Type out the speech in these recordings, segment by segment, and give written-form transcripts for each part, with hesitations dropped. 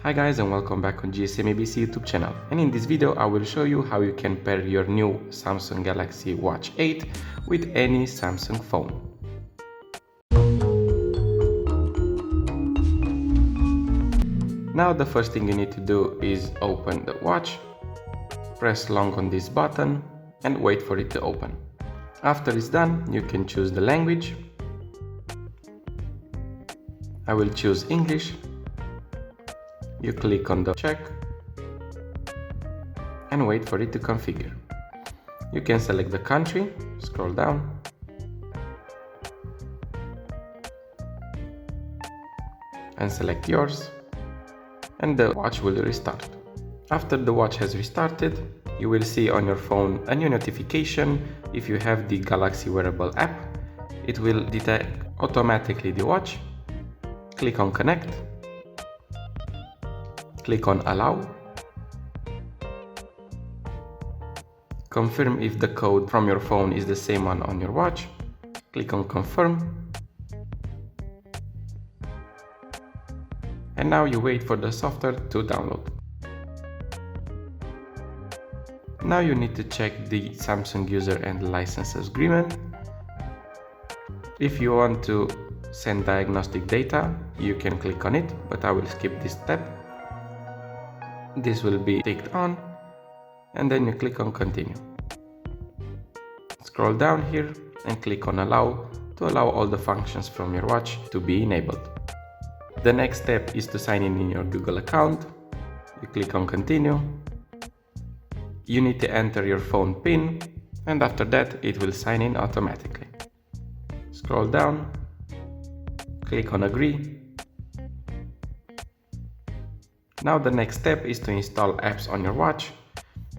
Hi guys, and welcome back on GSM-ABC YouTube channel, and in this video I will show you how you can pair your new Samsung Galaxy Watch 8 with any Samsung phone. Now the first thing you need to do is open the watch, press long on this button and wait for it to open. After it's done, you can choose the language. I will choose English. You click on the check and wait for it to configure. You can select the country, scroll down, and select yours, and the watch will restart. After the watch has restarted, you will see on your phone a new notification. If you have the Galaxy Wearable app, it will detect automatically the watch. Click on Connect. Click on Allow. Confirm if the code from your phone is the same one on your watch. Click on Confirm. And now you wait for the software to download. Now you need to check the Samsung user and license agreement. If you want to send diagnostic data, you can click on it, but I will skip this step. This will be ticked on, and then you click on Continue. Scroll down here and click on Allow to allow all the functions from your watch to be enabled. The next step is to sign in your Google account. You click on Continue. You need to enter your phone PIN, and after that it will sign in automatically. Scroll down, click on Agree. Now the next step is to install apps on your watch.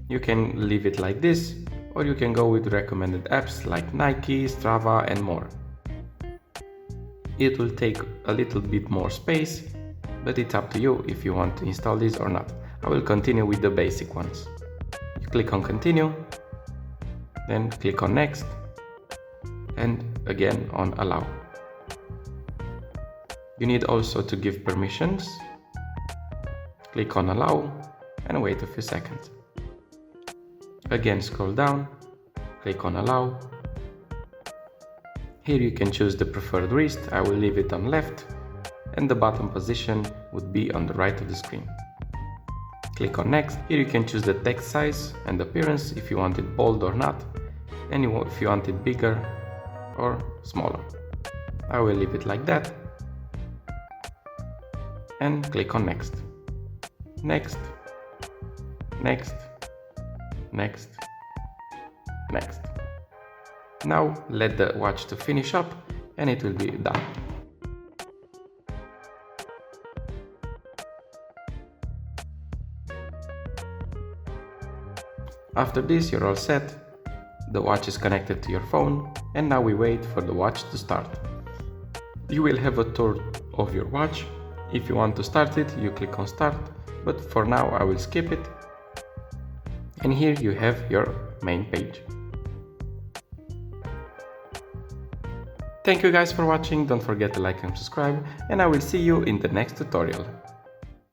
You can leave it like this, or you can go with recommended apps like Nike, Strava and more. It will take a little bit more space, but it's up to you if you want to install this or not. I will continue with the basic ones. You click on Continue, then click on Next, and again on Allow. You need also to give permissions. Click on Allow and wait a few seconds. Again scroll down, click on Allow. Here you can choose the preferred wrist. I will leave it on left, and the button position would be on the right of the screen. Click on Next. Here you can choose the text size and appearance, if you want it bold or not, and if you want it bigger or smaller. I will leave it like that and click on Next. Next, next, next, next. Now let the watch to finish up and it will be done. After this, you're all set. The watch is connected to your phone, and now we wait for the watch to start. You will have a tour of your watch. If you want to start it, you click on Start, but for now I will skip it. And here you have your main page. Thank you guys for watching. Don't forget to like and subscribe, and I will see you in the next tutorial.